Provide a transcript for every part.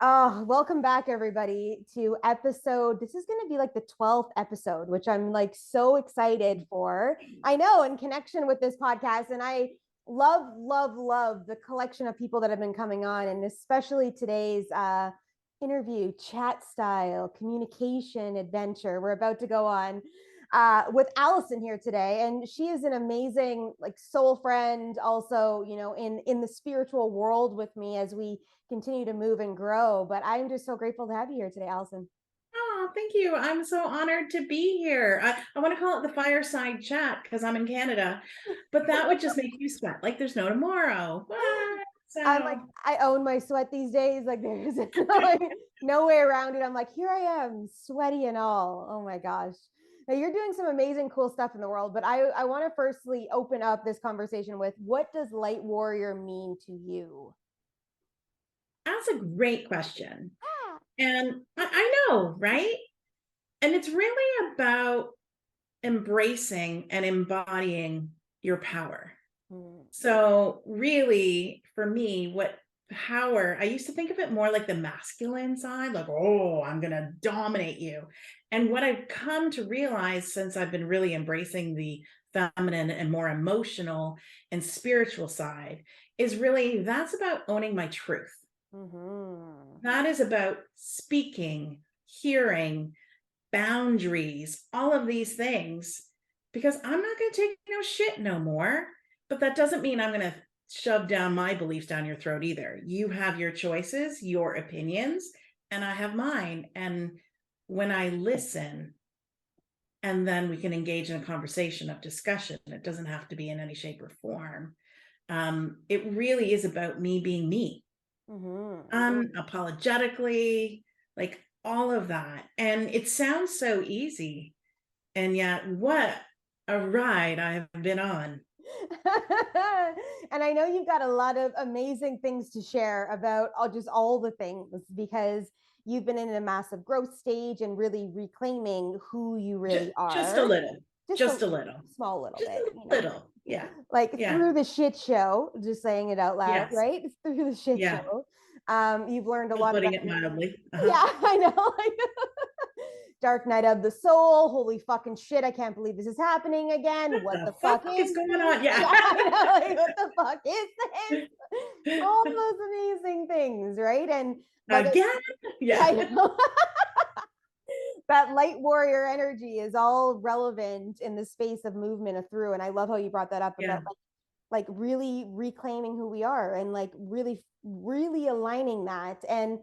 Oh, welcome back, everybody, to episode. This is going to be like the 12th episode, which I'm like so excited for. I know, in connection with this podcast. And I love the collection of people that have been coming on, and especially today's interview, chat style, communication adventure we're about to go on with Alison here today. And she is an amazing, like, soul friend, also, in the spiritual world with me as we continue to move and grow. But I'm just so grateful to have you here today, Alison. Oh, thank you. I'm so honored to be here. I want to call it the fireside chat because I'm in Canada, but that would just make you sweat like there's no tomorrow. What? I'm like, So, I own my sweat these days. Like, there's like, no way around it. I'm like, here I am, sweaty and all. Oh my gosh. Now, you're doing some amazing, cool stuff in the world. But I want to firstly open up this conversation with, what does light warrior mean to you? that's a great question. And I know, right? And it's really about embracing and embodying your power. Mm. So, really, for me, what power, I used to think of it more like the masculine side, like, oh, I'm going to dominate you. And what I've come to realize since I've been really embracing the feminine and more emotional and spiritual side is really that's about owning my truth. Mm-hmm. That is about speaking, hearing, boundaries, all of these things, because I'm not going to take no shit no more. But that doesn't mean I'm going to shove down my beliefs down your throat either. You have your choices, your opinions, and I have mine. And when I listen, and then we can engage in a conversation of discussion, it doesn't have to be in any shape or form. It really is about me being me, Mm-hmm. unapologetically, like all of that. And it sounds so easy. And yet, what a ride I have been on. And I know you've got a lot of amazing things to share about all the things, because you've been in a massive growth stage and really reclaiming who you Just, really just a are. little, Just a just a little, small little just bit, a little. Yeah. like Yeah. through the shit show, just saying it out loud, Yes. right? Through the shit Yeah. show. You've learned a lot Putting about it mildly. yeah, I know. Dark night of the soul. Holy fucking shit. I can't believe this is happening again. What What the the fuck fuck is is going this? on? Yeah. Yeah, I know. Like, what the fuck is this? All those amazing things, right? And like, Again. yeah, I Yeah. know. That light warrior energy is all relevant in the space of movement of through. And I love how you brought that up Yeah. about like really reclaiming who we are, and like really aligning that. And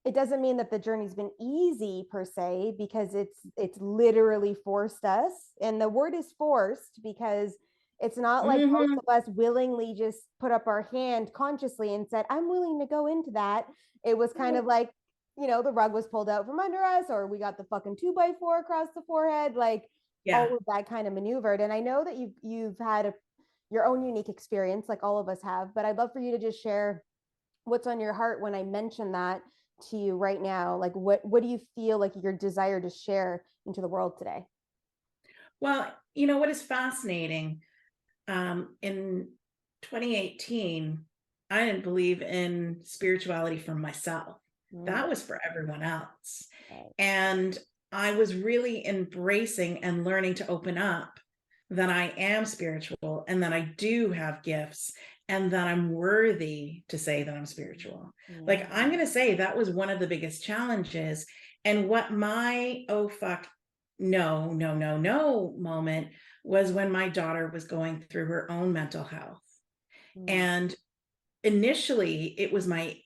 it doesn't mean that the journey's been easy per se, because it's literally forced us. And the word is forced because it's not like most Hmm. of us willingly just put up our hand consciously and said, I'm willing to go into that. It was kind of like, the rug was pulled out from under us, or we got the fucking 2x4 across the forehead, like Yeah. all of that kind of maneuvered. And I know that you've had your own unique experience, like all of us have, but I'd love for you to just share what's on your heart when I mention that to you right now. Like, what do you feel like your desire to share into the world today? Well, what is fascinating, in 2018, I didn't believe in spirituality for myself. Mm, That was for everyone else. right. And I was really embracing and learning to open up that I am spiritual and that I do have gifts and that I'm worthy to say that I'm spiritual. Like, Yeah. I'm going to say that was one of the biggest challenges. And what my, oh, fuck, no, no, no, no moment was when my daughter was going through her own mental health. Mm, And initially it was my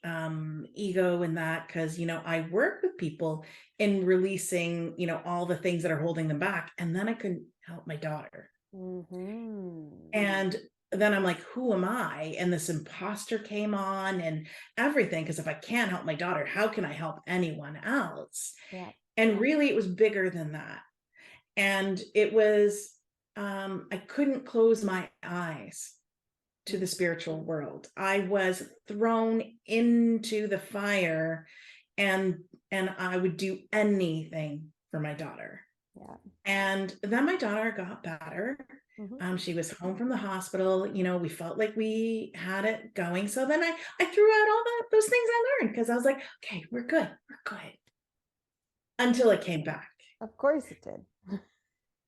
ego in that, because I work with people in releasing all the things that are holding them back, and then I couldn't help my daughter. mm-hmm. And then I'm like, who am I? And this imposter came on and everything, because if I can't help my daughter, how can I help anyone else? Yeah. And really it was bigger than that. And it was, I couldn't close my eyes to the spiritual world. I was thrown into the fire, and I would do anything for my daughter. Yeah. And then my daughter got better. She was home from the hospital. We felt like we had it going. So then I threw out all those things I learned, because I was like, okay, we're good. Until it came back. Of course it did.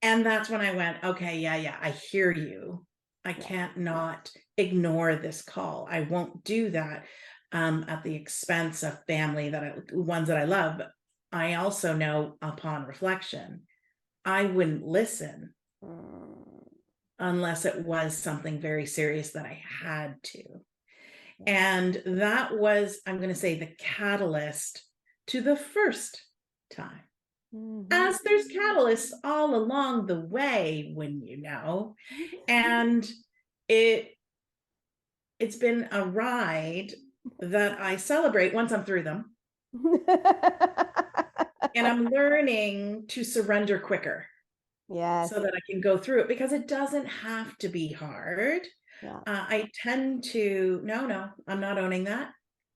And that's when I went, okay, yeah, I hear you. I can't not ignore this call. I won't do that at the expense of family, ones that I love. But I also know, upon reflection, I wouldn't listen unless it was something very serious that I had to. And that was, I'm going to say, the catalyst to the first time. As there's catalysts all along the way, wouldn't you know? And it's been a ride that I celebrate once I'm through them. And I'm learning to surrender quicker. Yes. So that I can go through it, because it doesn't have to be hard. Yeah. I tend to, no, I'm not owning that.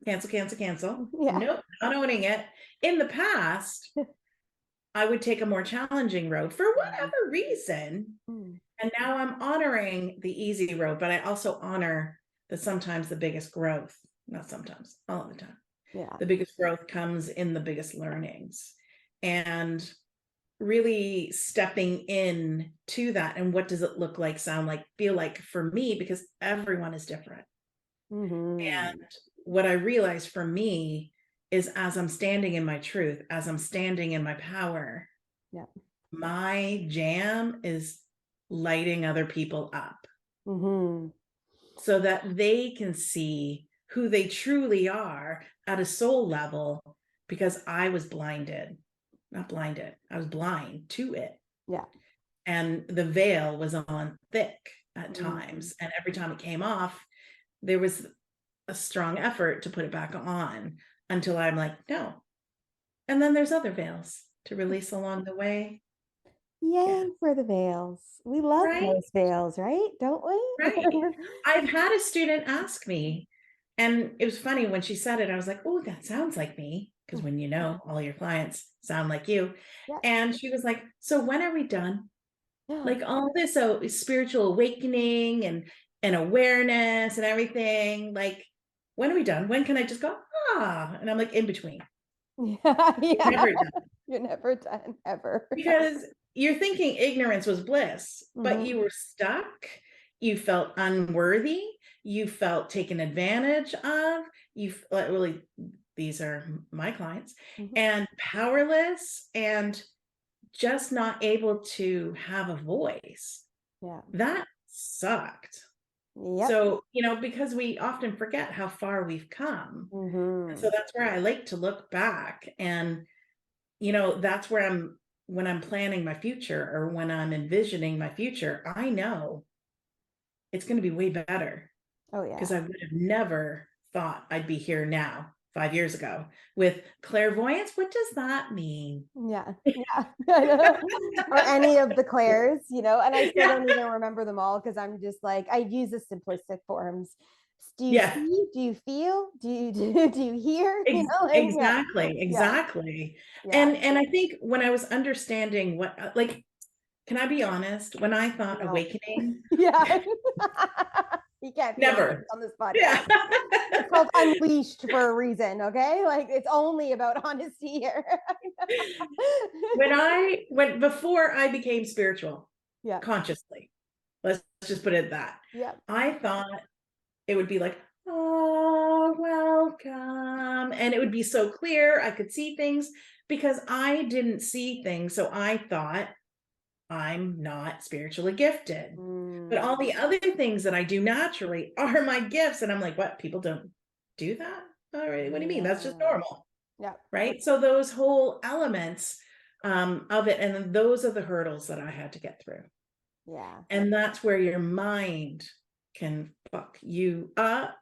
Cancel. Yeah. Nope, not owning it. In the past, I would take a more challenging road for whatever reason. And now I'm honoring the easy road, but I also honor that sometimes the biggest growth, not sometimes, all of the time. Yeah. The biggest growth comes in the biggest learnings. And really stepping in to that, and what does it look like, sound like, feel like for me, because everyone is different. And what I realized for me is, as I'm standing in my truth, as I'm standing in my power, my jam is lighting other people up so that they can see who they truly are at a soul level, because I was not blinded. I was blind to it. Yeah. And the veil was on thick at times. And every time it came off, there was a strong effort to put it back on, until I'm like, no. And then there's other veils to release along the way. Yay for the veils. We love those veils, right? Don't we? Right. I've had a student ask me, and it was funny when she said it, I was like, oh, that sounds like me. Because when all your clients sound like you. And she was like, so when are we done? Like all this spiritual awakening and awareness and everything, like, when are we done? When can I just go, and I'm like, in between. Never done. You're never done, ever. Because you're thinking ignorance was bliss, but you were stuck. You felt unworthy. You felt taken advantage of. You really, these are my clients, and powerless, and just not able to have a voice. That sucked. So, because we often forget how far we've come. And so that's where I like to look back, and, that's where when I'm planning my future, or when I'm envisioning my future, I know it's going to be way better. Oh yeah. Because I would have never thought I'd be here now 5 years ago with clairvoyance. What does that mean? Yeah. Or any of the clairs, and I still don't even remember them all, because I'm just like, I use the simplistic forms. Do you see? Do you feel? Do you hear? Exactly. And I think when I was understanding what, like, can I be honest? When I thought awakening, you can't be never on this podcast. It's called Unleashed for a reason, okay? Like, it's only about honesty here. Before I became spiritual, consciously, let's just put it at that. I thought it would be like, oh, welcome. And it would be so clear. I could see things, because I didn't see things. So I thought, I'm not spiritually gifted. But all the other things that I do naturally are my gifts. And I'm like, what? People don't do that? All right. What do you mean? That's just normal. Right. So those whole elements of it, and those are the hurdles that I had to get through. And that's where your mind can fuck you up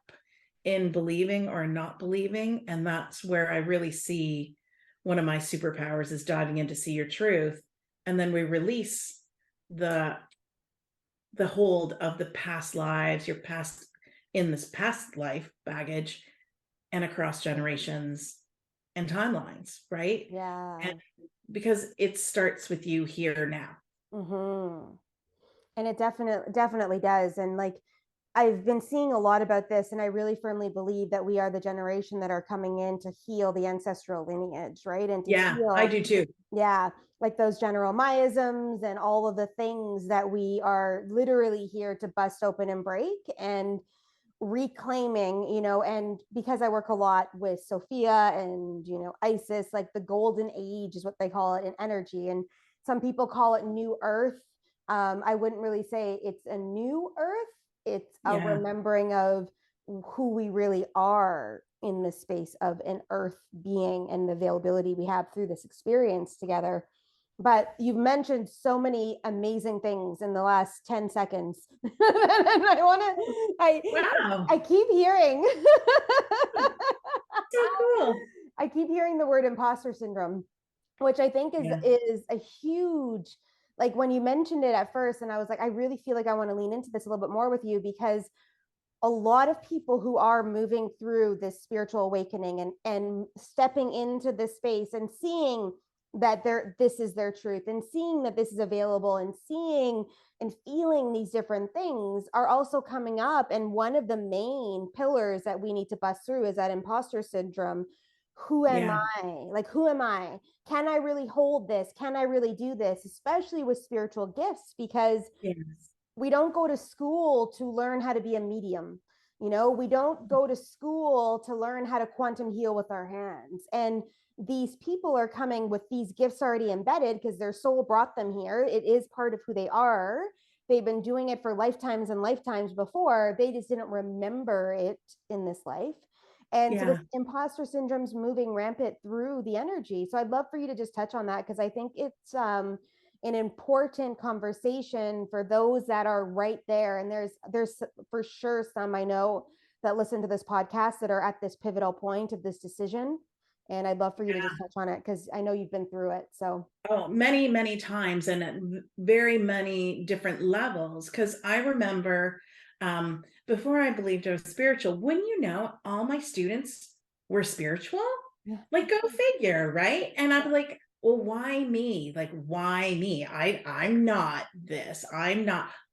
in believing or not believing. And that's where I really see one of my superpowers is diving in to see your truth. And then we release the hold of the past lives, your past, in this past life baggage, and across generations and timelines, right? And because it starts with you here now. And it definitely does. And like, I've been seeing a lot about this, and I really firmly believe that we are the generation that are coming in to heal the ancestral lineage, right? And to Yeah, I heal, do too. yeah, like those general miasms and all of the things that we are literally here to bust open and break. And reclaiming, and because I work a lot with Sophia and, Isis, like the golden age is what they call it in energy. And some people call it new earth. I wouldn't really say it's a new earth. It's a Yeah. remembering of who we really are in the space of an earth being and the availability we have through this experience together. But you've mentioned so many amazing things in the last 10 seconds. And I want to, Wow. I keep hearing, So cool. I keep hearing the word imposter syndrome, which I think Yeah. is a huge, like when you mentioned it at first, and I was like, I really feel like I want to lean into this a little bit more with you, because a lot of people who are moving through this spiritual awakening and stepping into this space and seeing that this is their truth, and seeing that this is available, and seeing and feeling these different things are also coming up. And one of the main pillars that we need to bust through is that imposter syndrome. Who am Yeah. I? Like, who am I? Can I really hold this? Can I really do this? Especially with spiritual gifts, because Yes. we don't go to school to learn how to be a medium. We don't go to school to learn how to quantum heal with our hands. And these people are coming with these gifts already embedded because their soul brought them here. It is part of who they are. They've been doing it for lifetimes and lifetimes before. They just didn't remember it in this life. And so this Yeah. imposter syndrome's moving rampant through the energy. So I'd love for you to just touch on that, because I think it's an important conversation for those that are right there. And there's for sure some I know that listen to this podcast that are at this pivotal point of this decision. And I'd love for you to just touch on it, because I know you've been through it. So Oh, many, many times, and at very many different levels. Because I remember before I believed I was spiritual, wouldn't you know, all my students were spiritual? yeah. Like, go figure, right? And I'm like, well, why me? Like, why me? I'm not this. I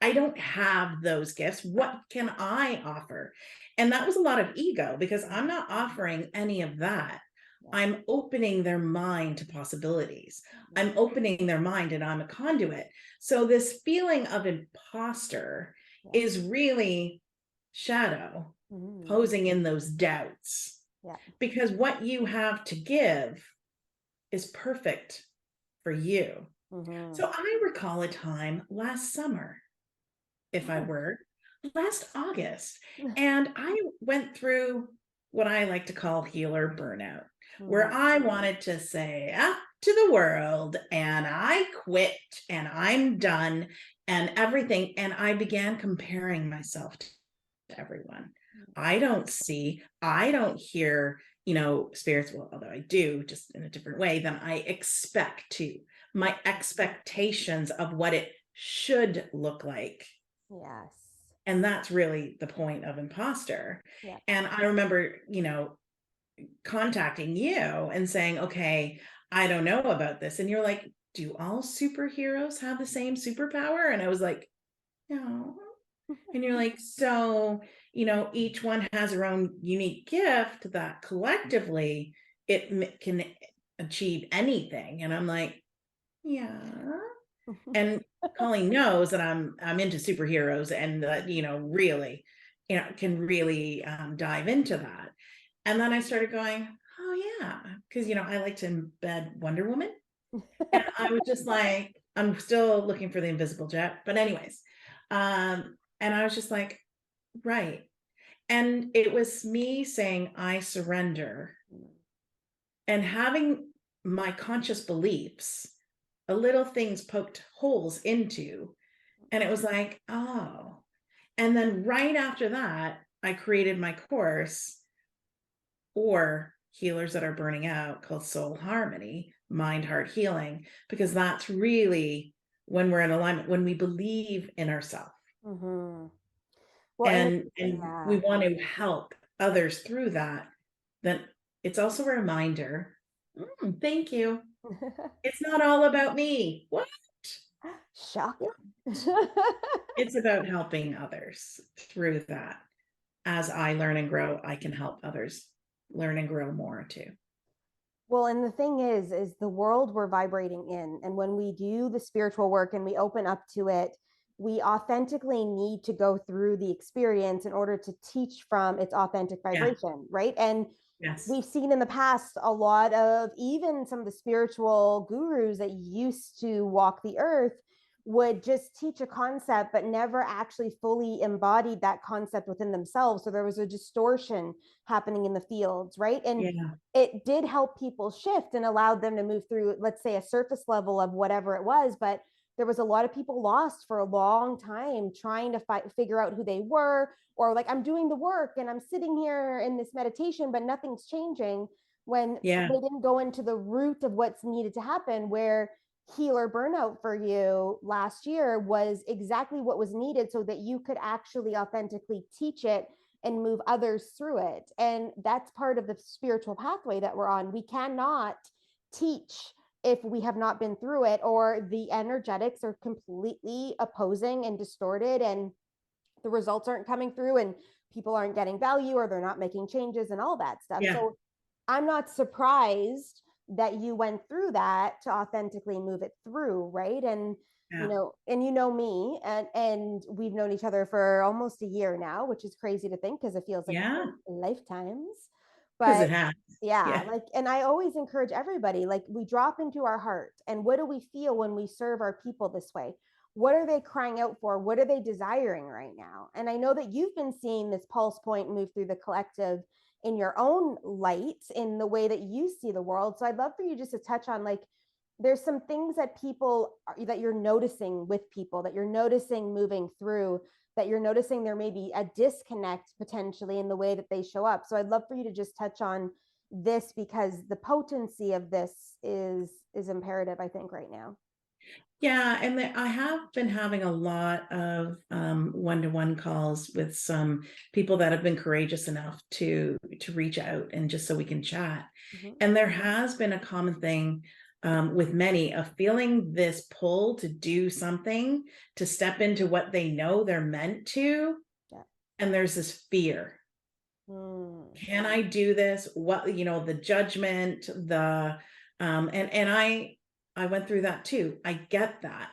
don't have those gifts. What can I offer? And that was a lot of ego, because I'm not offering any of that. I'm opening their mind to possibilities. I'm opening their mind, and I'm a conduit. So this feeling of imposter is really shadow posing in those doubts, Yeah. because what you have to give is perfect for you. So I recall a time last summer, if I were, last August, and I went through what I like to call healer burnout, where I wanted to say up to the world, and I quit, and I'm done, and everything. And I began comparing myself to everyone. I don't see, I don't hear, spirits, well, although I do, just in a different way than I expect to. My expectations of what it should look like. Yes. And that's really the point of imposter. Yeah. And I remember, contacting you and saying, okay, I don't know about this. And you're like, do all superheroes have the same superpower? And I was like, no. And you're like, so, each one has their own unique gift that collectively it can achieve anything. And I'm like, yeah. And Colleen knows that I'm into superheroes, and that, really, can really dive into that. And then I started going, oh yeah, because I like to embed Wonder Woman. And I was just like, I'm still looking for the invisible jet. But anyways, and I was just like, right. And it was me saying, I surrender, and having my conscious beliefs, a little things poked holes into. And it was like, oh. And then right after that, I created my course, or Healers That Are Burning Out, called Soul Harmony, Mind Heart Healing, because that's really when we're in alignment, when we believe in ourselves. Well, And we yeah. want to help others through that. Then it's also a reminder, thank you, it's not all about me. What? Shocking. It's about helping others through that. As I learn and grow, I can help others learn and grow more too. Well, and the thing is the world we're vibrating in. And when we do the spiritual work and we open up to it, we authentically need to go through the experience in order to teach from its authentic vibration, right? And Yes. we've seen in the past a lot of even some of the spiritual gurus that used to walk the earth would just teach a concept but never actually fully embodied that concept within themselves, so there was a distortion happening in the fields, right? And Yeah. it did help people shift and allowed them to move through, let's say, a surface level of whatever it was, but there was a lot of people lost for a long time trying to figure out who they were, or like, I'm doing the work and I'm sitting here in this meditation but nothing's changing, when Yeah. they didn't go into the root of what's needed to happen. Where healer burnout for you last year was exactly what was needed so that you could actually authentically teach it and move others through it. And that's part of the spiritual pathway that we're on. We cannot teach if we have not been through it, or the energetics are completely opposing and distorted, and the results aren't coming through, and people aren't getting value, or they're not making changes and all that stuff. Yeah. So I'm not surprised that you went through that to authentically move it through, right? And Yeah. and you know me, and we've known each other for almost a year now, which is crazy to think because it feels like it's Yeah. been lifetimes. Because But it has. yeah, Yeah. like, and I always encourage everybody, like, we drop into our heart, and what do we feel when we serve our people this way? What are they crying out for? What are they desiring right now? And I know that you've been seeing this pulse point move through the collective in your own light, in the way that you see the world. So I'd love for you just to touch on, like, there's some things that that you're noticing with people, that you're noticing moving through, that you're noticing there may be a disconnect potentially in the way that they show up. So I'd love for you to just touch on this, because the potency of this is imperative, I think, right now. Yeah, and I have been having a lot of one-to-one calls with some people that have been courageous enough to reach out, and just so we can chat. Mm-hmm. And there has been a common thing with many of feeling this pull to do something, to step into what they know they're meant to. Yeah. And there's this fear. Can I do this? What, the judgment, and I went through that too. I get that.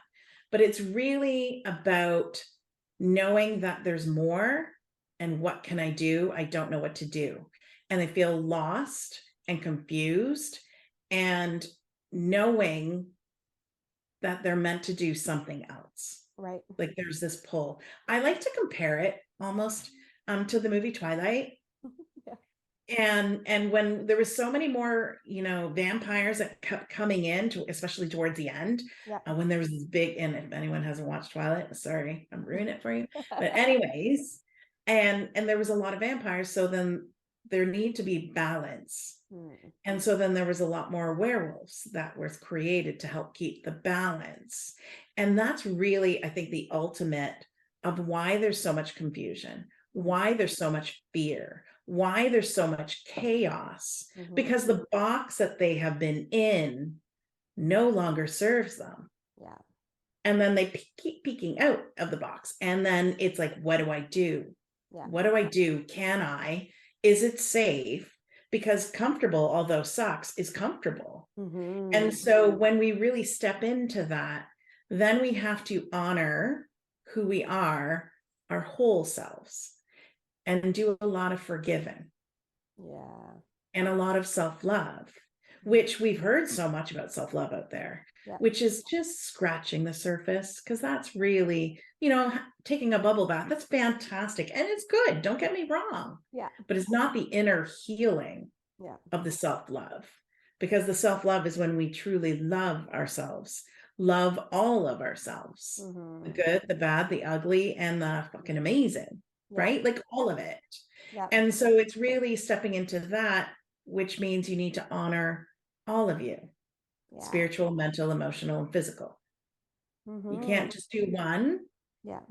But it's really about knowing that there's more, and what can I do? I don't know what to do. And I feel lost and confused, and knowing that they're meant to do something else. Right. Like there's this pull. I like to compare it almost to the movie Twilight. Yeah. And when there was so many more, vampires that kept coming in, especially towards the end, Yeah. when there was this big, and if anyone hasn't watched Twilight, sorry, I'm ruining it for you. But anyways, and there was a lot of vampires, so then there need to be balance. And so then there was a lot more werewolves that was created to help keep the balance. And that's really, I think, the ultimate of why there's so much confusion, why there's so much fear, why there's so much chaos, because the box that they have been in no longer serves them. Yeah. And then they keep peeking out of the box. And then it's like, what do I do? Yeah. What do I do? Can I? Is it safe? Because comfortable, although sucks, is comfortable. And so when we really step into that, then we have to honor who we are, our whole selves, and do a lot of forgiving. Yeah. And a lot of self-love, which we've heard so much about self-love out there, which is just scratching the surface, because that's really, taking a bubble bath, that's fantastic. And it's good. Don't get me wrong. Yeah. But it's not the inner healing of the self-love, because the self-love is when we truly love ourselves, love all of ourselves, the good, the bad, the ugly, and the fucking amazing, right? Like all of it. And so it's really stepping into that, which means you need to honor all of you, spiritual, mental, emotional, and physical. You can't just do one. Yeah.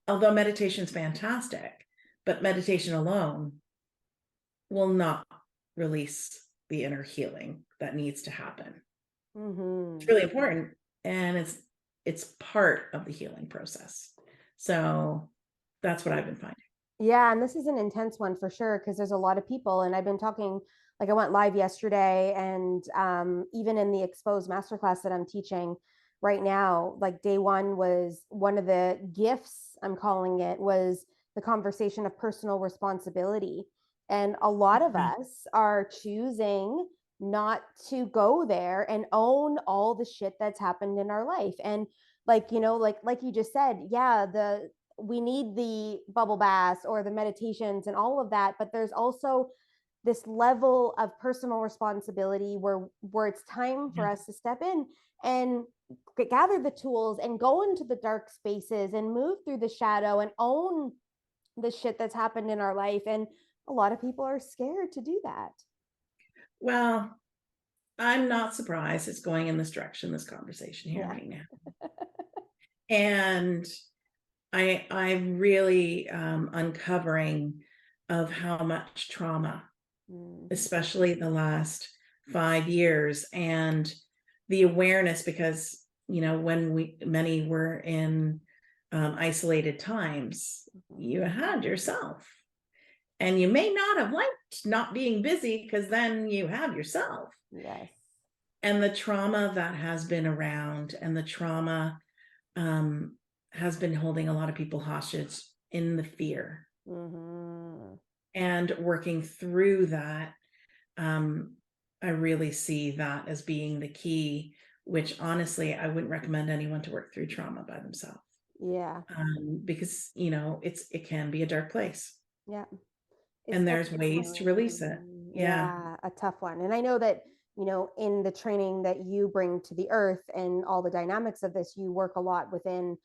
Although meditation is fantastic, but meditation alone will not release the inner healing that needs to happen. It's really important, and it's it's part of the healing process. So that's what I've been finding. Yeah, and this is an intense one for sure because there's a lot of people, and I've been talking, like I went live yesterday, and even in the exposed masterclass that I'm teaching right now, like day one was one of the gifts, I'm calling it, was the conversation of personal responsibility. And a lot of us are choosing not to go there and own all the shit that's happened in our life. And like, you know, like you just said, yeah, we need the bubble baths or the meditations and all of that, but there's also this level of personal responsibility where it's time for us to step in and gather the tools and go into the dark spaces and move through the shadow and own the shit that's happened in our life. And a lot of people are scared to do that. Well, I'm not surprised it's going in this direction, this conversation here right now. And I'm really uncovering of how much trauma, especially the last 5 years, and the awareness, because, you know, when many were in isolated times, you had yourself, and you may not have liked not being busy because then you have yourself. Yes. And the trauma that has been around, and the trauma has been holding a lot of people hostage in the fear. And working through that, I really see that as being the key, which honestly, I wouldn't recommend anyone to work through trauma by themselves. Yeah. Because, you know, it can be a dark place. Yeah. And there's ways to release it. Yeah, a tough one. And I know that, you know, in the training that you bring to the earth and all the dynamics of this, you work a lot within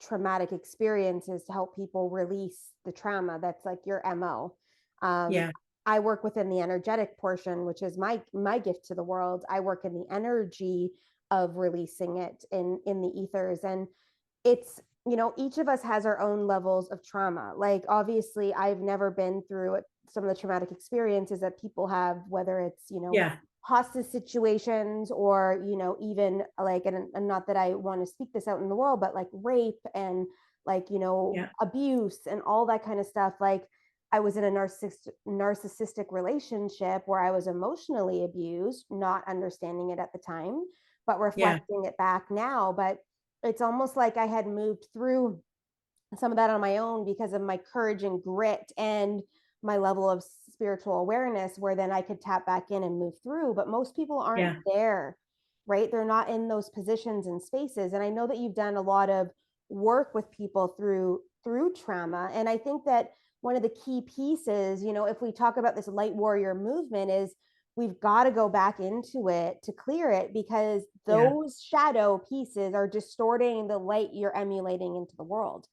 traumatic experiences to help people release the trauma. That's like your MO. Yeah. I work within the energetic portion, which is my gift to the world. I work in the energy of releasing it in the ethers. And it's, you know, each of us has our own levels of trauma. Like, obviously, I've never been through some of the traumatic experiences that people have, whether it's, you know, hostage situations or, you know, even like, and not that I want to speak this out in the world, but like rape and like, you know, abuse and all that kind of stuff. Like, I was in a narcissistic relationship where I was emotionally abused, not understanding it at the time, but reflecting it back now. But it's almost like I had moved through some of that on my own because of my courage and grit and my level of spiritual awareness, where then I could tap back in and move through. But most people aren't there, right? They're not in those positions and spaces. And I know that you've done a lot of work with people through trauma. And I think that one of the key pieces, you know, if we talk about this light warrior movement, is we've got to go back into it to clear it, because those shadow pieces are distorting the light you're emulating into the world.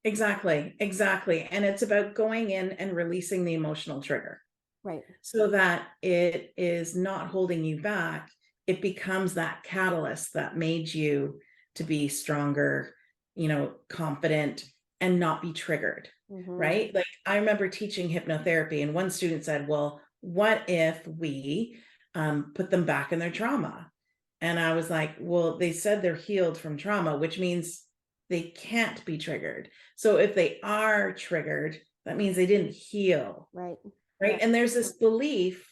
Exactly. And it's about going in and releasing the emotional trigger. Right. So that it is not holding you back. It becomes that catalyst that made you to be stronger, you know, confident, and not be triggered. Right. Like, I remember teaching hypnotherapy, and one student said, well, what if we put them back in their trauma? And I was like, well, they said they're healed from trauma, which means they can't be triggered. So if they are triggered, that means they didn't heal. Right. And there's this belief,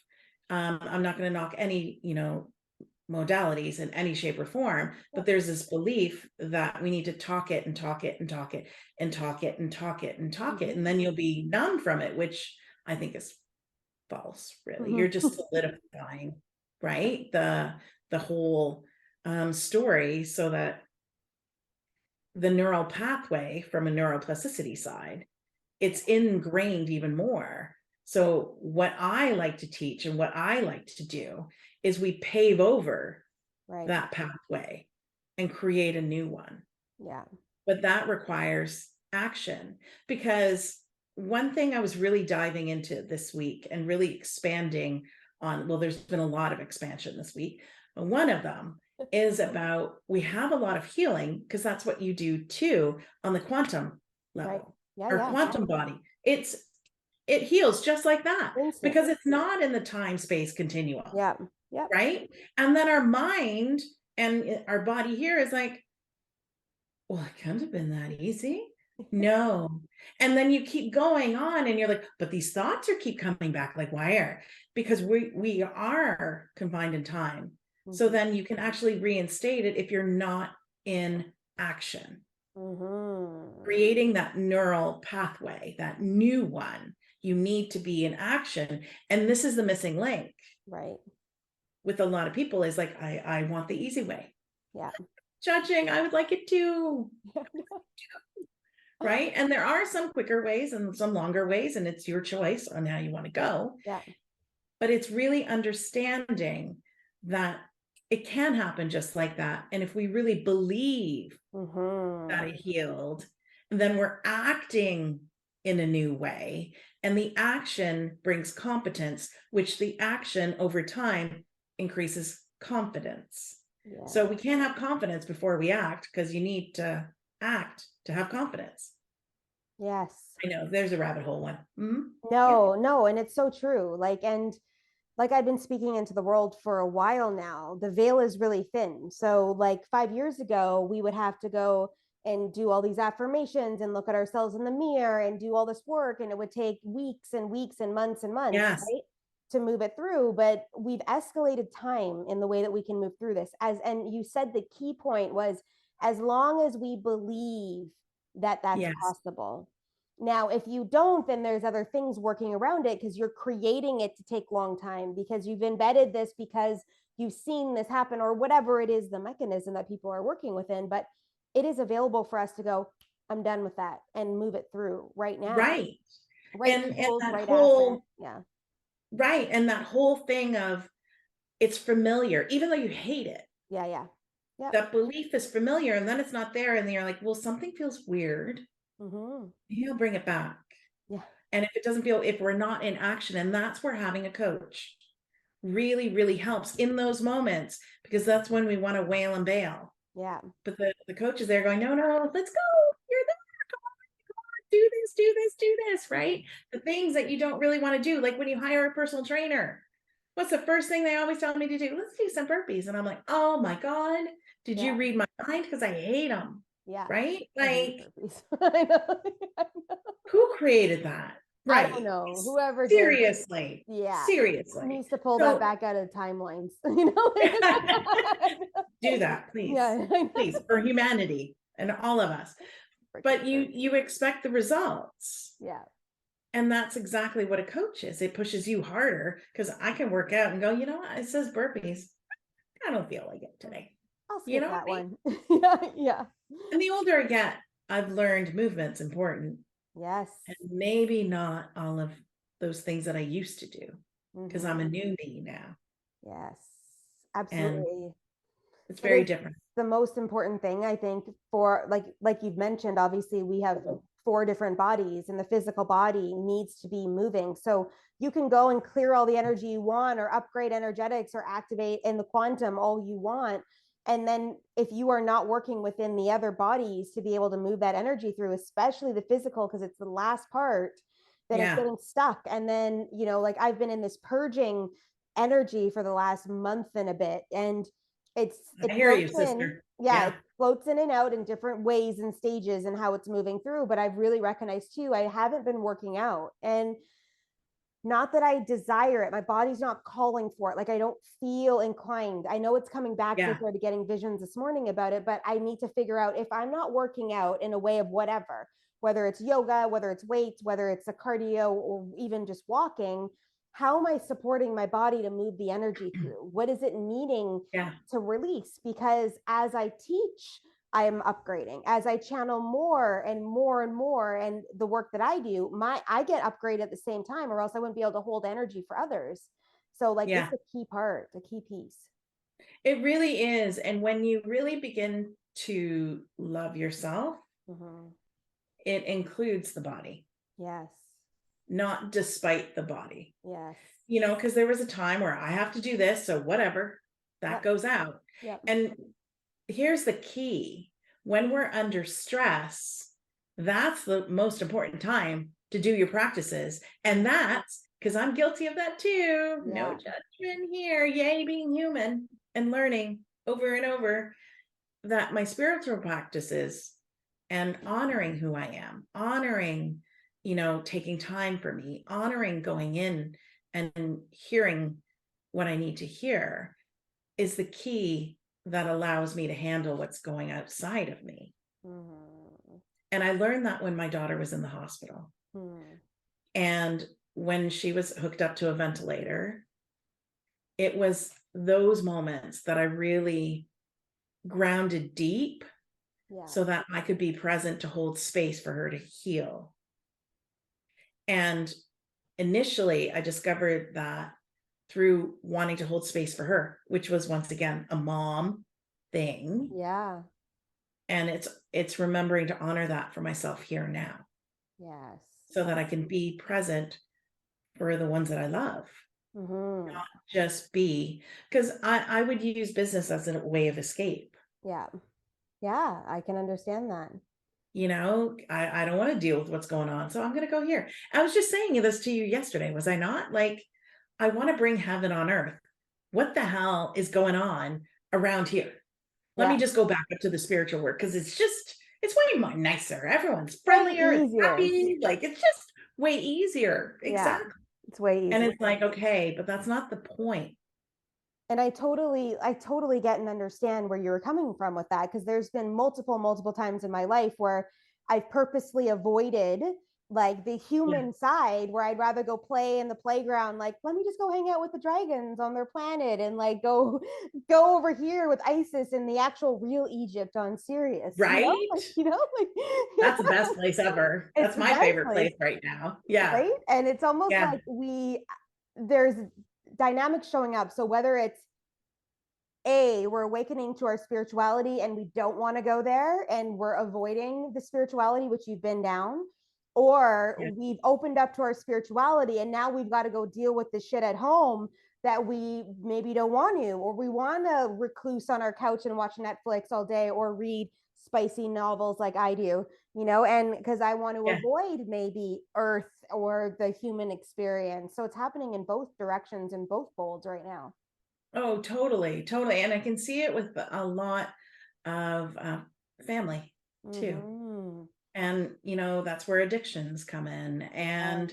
I'm not going to knock any, you know, modalities in any shape or form, but there's this belief that we need to talk it and talk it and talk it and talk it and talk it and talk it, and then you'll be numb from it, which I think is false. Really, you're just solidifying, right, the whole story, so that the neural pathway, from a neuroplasticity side, it's ingrained even more. So what I like to teach and what I like to do is we pave over that pathway and create a new one. Yeah. But that requires action, because one thing I was really diving into this week and really expanding on, well, there's been a lot of expansion this week, but one of them is about, we have a lot of healing, because that's what you do too on the quantum level. Our quantum body, it heals just like that, because it's not in the time-space continuum. Right. And then our mind and our body here is like, well, it couldn't have been that easy. No. And then you keep going on and you're like, but these thoughts are keep coming back. Like, why are? Because we are confined in time. So Mhm. then you can actually reinstate it if you're not in action. Mhm. Creating that neural pathway, that new one, you need to be in action. And this is the missing link Right. with a lot of people is like, I want the easy way. Yeah. Judging, I would like it too. Right. And there are some quicker ways and some longer ways, and it's your choice on how you want to go. Yeah. But it's really understanding that it can happen just like that. And if we really believe that it Mhm. healed, then we're acting in a new way. And the action brings competence, which the action over time increases confidence. Yeah. So we can't have confidence before we act, because you need to act to have confidence. Yes. I know there's a rabbit hole one. Yeah. No, no, and it's so true. Like, and like I've been speaking into the world for a while now, the veil is really thin. So, like 5 years ago, we would have to go and do all these affirmations and look at ourselves in the mirror and do all this work. And it would take weeks and weeks and months, Yes. right? To move it through. But we've escalated time in the way that we can move through this. And you said the key point was as long as we believe that that's Yes. possible. Now, if you don't, then there's other things working around it because you're creating it to take long time because you've embedded this because you've seen this happen or whatever it is, the mechanism that people are working within. But it is available for us to go, I'm done with that and move it through right now. Right. Right And tools, that right assets. whole Yeah. right. And that whole thing of it's familiar, even though you hate it. Yeah. Yeah. Yep. That belief is familiar, and then it's not there, and then you're like, well, something feels weird. Mm-hmm. He'll bring it back. Yeah. And if it doesn't feel, if we're not in action, and that's where having a coach really, really helps in those moments, because that's when we want to wail and bail. Yeah. But the coach is there going, no, no, let's go. You're there. Do this, do this, do this, right? The things that you don't really want to do, like when you hire a personal trainer. What's the first thing they always tell me to do? Let's do some burpees. And I'm like, oh my God, did you Yeah. read my mind? Because I hate them. Yeah. Right? I hate Like, burpees. I know. who created that? I don't Right. know. Whoever did, Seriously. yeah, Seriously. needs to pull that So back out of timelines. You know? do that, please. Yeah, I know. Please, for humanity and all of us. But you expect the results. Yeah. And that's exactly what a coach is. It pushes you harder, because I can work out and go, you know what? It says burpees. I don't feel like it today. I'll You skip know what that I mean? one. Yeah, yeah. And the older I get, I've learned movement's important, Yes. and maybe not all of those things that I used to do, because I'm a Mhm. new me now, Yes. and Absolutely. it's It very is different. the most important thing, I think, for like you've mentioned, obviously we have 4 different bodies and the physical body needs to be moving. So you can go and clear all the energy you want or upgrade energetics or activate in the quantum all you want. And then if you are not working within the other bodies to be able to move that energy through, especially the physical, because it's the last part, then it's Yeah, getting stuck. And then, like I've been in this purging energy for the last month and a bit. And I it hear you, floats in. sister. Yeah, Yeah, it floats in and out in different ways and stages and how it's moving through. But I've really recognized too, I haven't been working out. And not that I desire it. My body's not calling for it. Like I don't feel inclined. I know it's coming back. So I yeah, started getting visions this morning about it, but I need to figure out if I'm not working out in a way of whatever, whether it's yoga, whether it's weights, whether it's a cardio or even just walking, how am I supporting my body to move the energy through? What is it needing yeah, to release? Because as I teach, I am upgrading as I channel more and more and more. And the work that I do, I get upgraded at the same time, or else I wouldn't be able to hold energy for others. So like this yeah. is a key part, a key piece. It really is. And when you really begin to love yourself, Mm-hmm. it includes the body, Yes. not despite the body. Yes. Because there was a time where I have to do this, so whatever, that Yep. goes out. Yep. And here's the key: when we're under stress, that's the most important time to do your practices. And that's because I'm guilty of that too. No Yeah. judgment here. Yay, being human and learning over and over that my spiritual practices and honoring who I am, honoring, taking time for me, honoring going in and hearing what I need to hear is the key that allows me to handle what's going outside of me. Mm-hmm. And I learned that when my daughter was in the hospital. And when she was hooked up to a ventilator, it was those moments that I really grounded deep so that I could be present to hold space for her to heal. And initially, I discovered that through wanting to hold space for her, which was once again a mom thing. Yeah. And it's remembering to honor that for myself here and now. Yes. So that I can be present for the ones that I love. Not just be, because I would use business as a way of escape. Yeah. Yeah, I can understand that. I don't want to deal with what's going on. So I'm going to go here. I was just saying this to you yesterday, was I not? Like, I want to bring heaven on earth. What the hell is going on around here? Let me just go back up to the spiritual work because it's way more nicer. Everyone's friendlier, it's happy. Like, it's just way easier. Exactly. It's way easier. And it's like, okay, but that's not the point. And I totally get and understand where you were coming from with that, because there's been multiple times in my life where I've purposely avoided like the human side, where I'd rather go play in the playground. Like, let me just go hang out with the dragons on their planet, and like go over here with Isis in the actual real Egypt on Sirius. Right? That's the best place ever. That's my favorite place right now. Yeah. Right. And it's almost like there's dynamics showing up. So whether it's we're awakening to our spirituality and we don't want to go there and we're avoiding the spirituality which you've been down, or we've opened up to our spirituality and now we've got to go deal with the shit at home that we maybe don't want to, or we want to recluse on our couch and watch Netflix all day or read spicy novels like I do, and because I want to avoid maybe Earth or the human experience. So it's happening in both directions, in both folds right now. Oh, totally. And I can see it with a lot of family too. And, that's where addictions come in. And,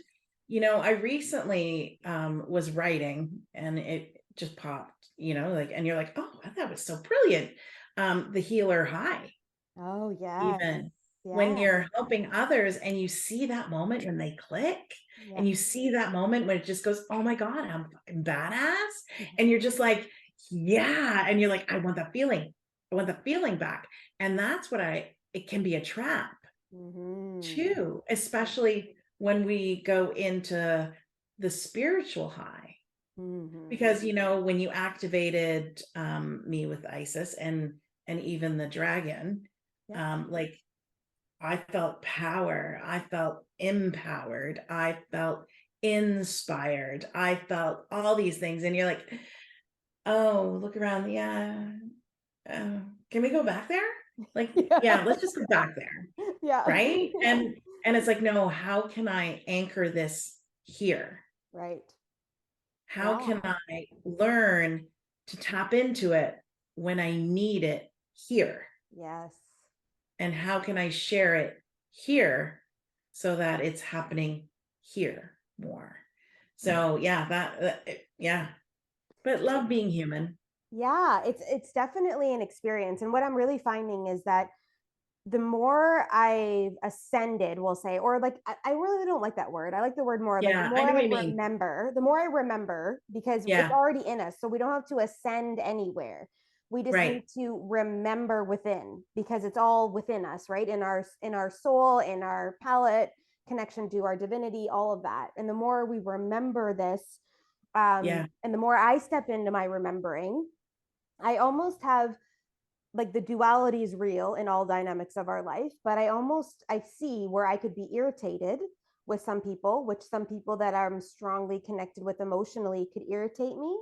I recently was writing and it just popped, and you're like, oh, that was so brilliant. The healer high. Oh, yeah. Even when you're helping others and you see that moment when they click and you see that moment when it just goes, oh my God, I'm fucking badass. And you're just like, yeah. And you're like, I want that feeling. I want the feeling back. And that's what it can be a trap too, especially when we go into the spiritual high. Because, when you activated me with Isis and even the dragon, like, I felt power. I felt empowered. I felt inspired. I felt all these things. And you're like, oh, look around. Yeah. Can we go back there? Like, let's just go back there. Right. And it's like, no, how can I anchor this here? Right. How can I learn to tap into it when I need it here? Yes. And how can I share it here so that it's happening here more? So but love being human. Yeah, it's definitely an experience. And what I'm really finding is that the more I've ascended, we'll say, or like, I really don't like that word. I like the word more, like the more the more I remember, because it's already in us. So we don't have to ascend anywhere. We just need to remember within, because it's all within us, right? In our soul, in our palate, connection to our divinity, all of that. And the more we remember this, and the more I step into my remembering, I almost have, like, the duality is real in all dynamics of our life, but I see where I could be irritated with some people, which some people that I'm strongly connected with emotionally could irritate me,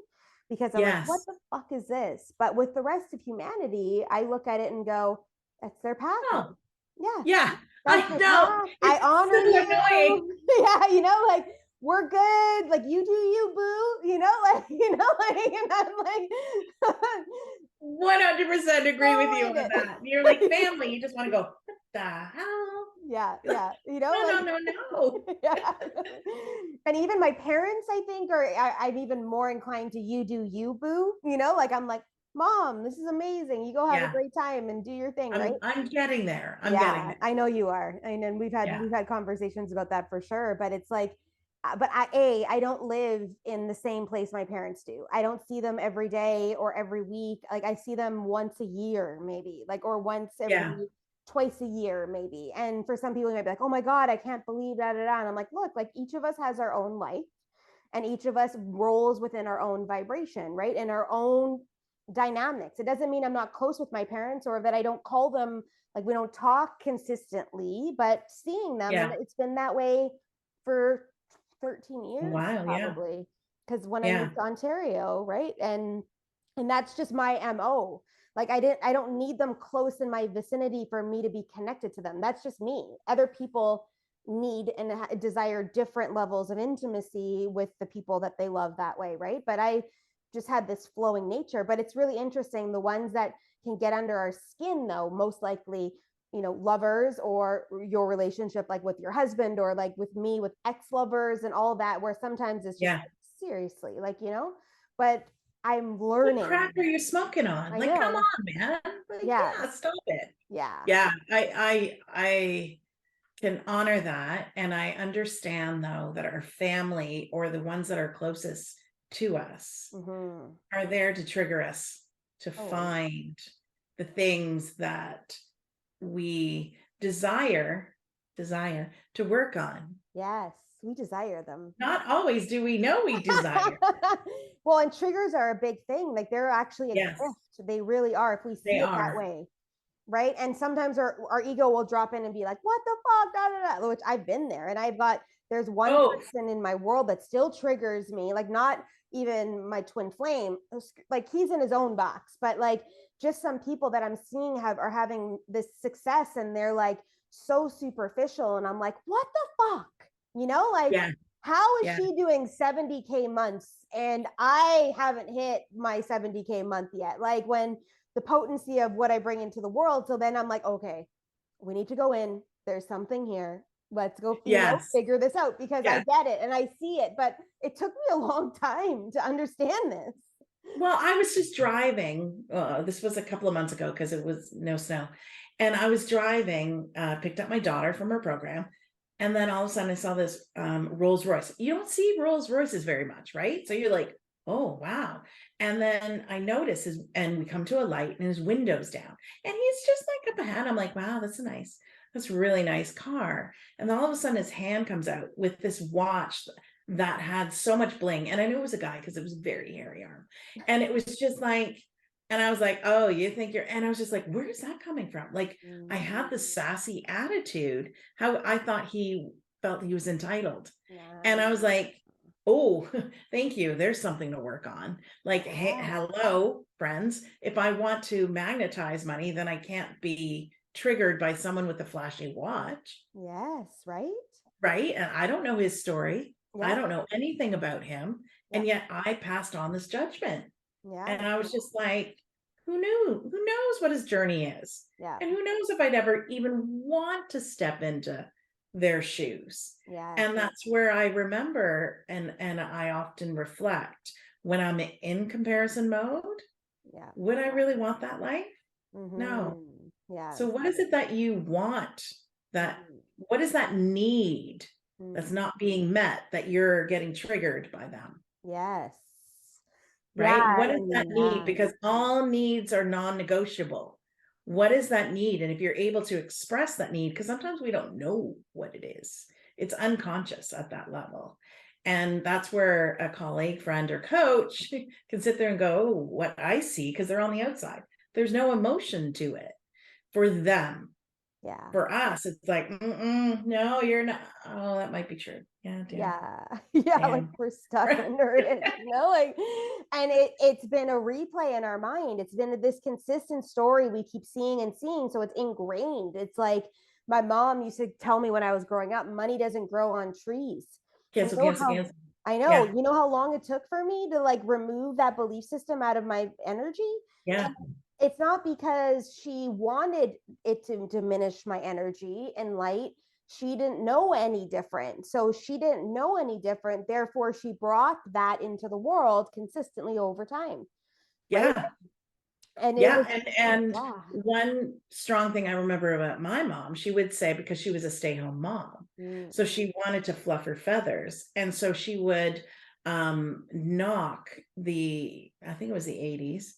because I'm like, what the fuck is this? But with the rest of humanity, I look at it and go, that's their path. Oh. Yeah. I know. I honor so you. Annoying. Yeah, like, we're good. Like, you do you, boo. And I'm like 100% agree with you on that. You're like family. You just want to go. the hell? Yeah. You know, No, like, no, no, no. yeah. And even my parents, I think, I'm even more inclined to you do you, boo. You know, like I'm like, Mom, this is amazing. You go have a Yeah, great time and do your thing, right? I'm getting there. I'm getting Yeah, there. I know you are. And Yeah, we've had conversations about that for sure. But it's like, but I don't live in the same place my parents do. I don't see them every day or every week. Like I see them once a year, maybe, like, or once yeah, every twice a year, maybe. And for some people, you might be like, oh my God, I can't believe that. And I'm like, look, like each of us has our own life and each of us rolls within our own vibration, right? And our own dynamics. It doesn't mean I'm not close with my parents or that I don't call them, like we don't talk consistently, but seeing them, and yeah. it's been that way for 13 years Wow, yeah, probably, because when I yeah, moved to Ontario, right? And that's just my MO. Like I don't need them close in my vicinity for me to be connected to them. That's just me. Other people need and desire different levels of intimacy with the people that they love that way, right? But I just had this flowing nature. But it's really interesting, the ones that can get under our skin, though, most likely, you know, lovers or your relationship, like with your husband, or like with me with ex-lovers and all that, where sometimes it's just yeah. like, seriously, like, you know. But I'm What learning. crack are you smoking on? I Like, come know. on, man. Like, Yeah. yeah, stop it. Yeah. Yeah, I can honor that. And I understand though that our family or the ones that are closest to us Mm-hmm. are there to trigger us to Always. find the things that we desire to work on. Yes, we desire them. Not always do we know we desire. Well, and triggers are a big thing. Like they're actually a Yes, gift. They really are if we they see it that are. way. Right. And sometimes our ego will drop in and be like, what the fuck? Da, da, da, which I've been there. And there's one Oh, person in my world that still triggers me, like not even my twin flame, like he's in his own box, but like just some people that I'm seeing are having this success and they're like so superficial. And I'm like, what the fuck? You know, like, yeah, how is yeah, she doing 70K months and I haven't hit my 70K month yet? Like when the potency of what I bring into the world. So then I'm like, okay, we need to go in. There's something here. Let's go, you know, yes, figure this out because I yes. get it and I see it. But it took me a long time to understand this. Well, I was just driving. This was a couple of months ago because it was no snow. And I was driving, picked up my daughter from her program. And then all of a sudden I saw this Rolls Royce. You don't see Rolls Royces very much, right? So you're like, oh, wow. And then I notice and we come to a light and his window's down. And he's just like up ahead. I'm like, wow, that's a really nice car. And then all of a sudden his hand comes out with this watch that had so much bling. And I knew it was a guy because it was very hairy arm. And it was just like, and I was like, oh, you think and I was just like, where's that coming from? Like, I had this sassy attitude, how I thought he felt he was entitled. And I was like, oh, thank you. There's something to work on. Like, hey, Yeah. hello, friends. If I want to magnetize money, then I can't be triggered by someone with a flashy watch. Yes. Right. Right. And I don't know his story. I Yeah. don't know anything about him. Yeah. And yet I passed on this judgment. Yeah. And I was just like, who knew? Who knows what his journey is? Yeah. And who knows if I'd ever even want to step into their shoes. Yeah. And that's where I remember and I often reflect when I'm in comparison mode, Yeah. would I really want that life? No. Mm-hmm. Yeah. So what is it that you want, that what is that need that's Mm-hmm. not being met that you're getting triggered by them? Yes. Yeah. Right? What is that And need? yeah. Because all needs are non-negotiable. What is that need? And if you're able to express that need, because sometimes we don't know what it is, it's unconscious at that level. And that's where a colleague, friend, or coach can sit there and go, oh, what I see, because they're on the outside. There's no emotion to it for them. Yeah. For us, it's like, no, you're not. Oh, that might be true. Yeah, damn. Yeah. Yeah, like Damn. we're stuck under it, you know, like, and it's been a replay in our mind. It's been this consistent story we keep seeing and seeing, so it's ingrained. It's like my mom used to tell me when I was growing up, money doesn't grow on trees. And Cancel, cancel, cancel. I know, Yeah, you know how long it took for me to like remove that belief system out of my energy? yeah. And it's not because she wanted it to diminish my energy and light. She didn't know any different. So she didn't know any different. Therefore, she brought that into the world consistently over time. Right. Yeah. And it Yeah. was, And yeah. one strong thing I remember about my mom, she would say, because she was a stay-home mom, so she wanted to fluff her feathers. And so she would knock I think it was the 80s,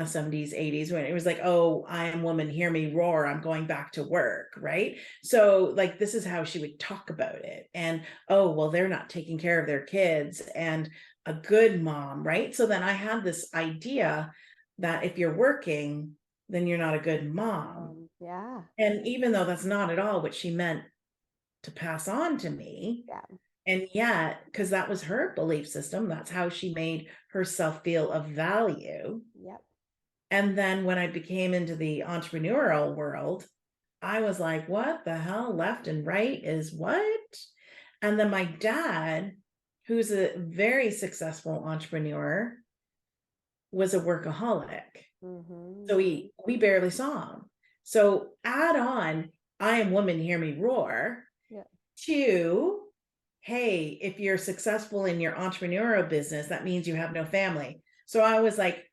70s, 80s, when it was like, oh, I am woman, hear me roar, I'm going back to work, right? So like, this is how she would talk about it. And, oh, well, they're not taking care of their kids, and a good mom, right? So then I had this idea that if you're working, then you're not a good mom. Yeah. And even though that's not at all what she meant to pass on to me, Yeah. and yet, because that was her belief system, that's how she made herself feel of value. Yep. And then when I became into the entrepreneurial world, I was like, what the hell? Left and right is what? And then my dad, who's a very successful entrepreneur, was a workaholic. So we barely saw him. So add on, I am woman, hear me roar, to, hey, if you're successful in your entrepreneurial business, that means you have no family. So I was like,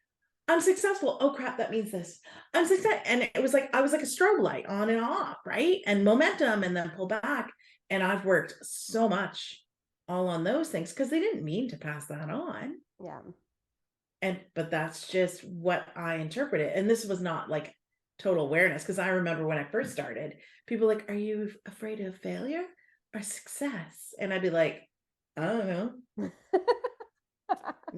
I'm successful. Oh crap, that means this. I'm success. And it was like, I was like a strobe light on and off, right? And momentum, and then pull back. And I've worked so much all on those things because they didn't mean to pass that on. Yeah. But that's just what I interpret it. And this was not like total awareness, because I remember when I first started, people were like, are you afraid of failure or success? And I'd be like, I don't know.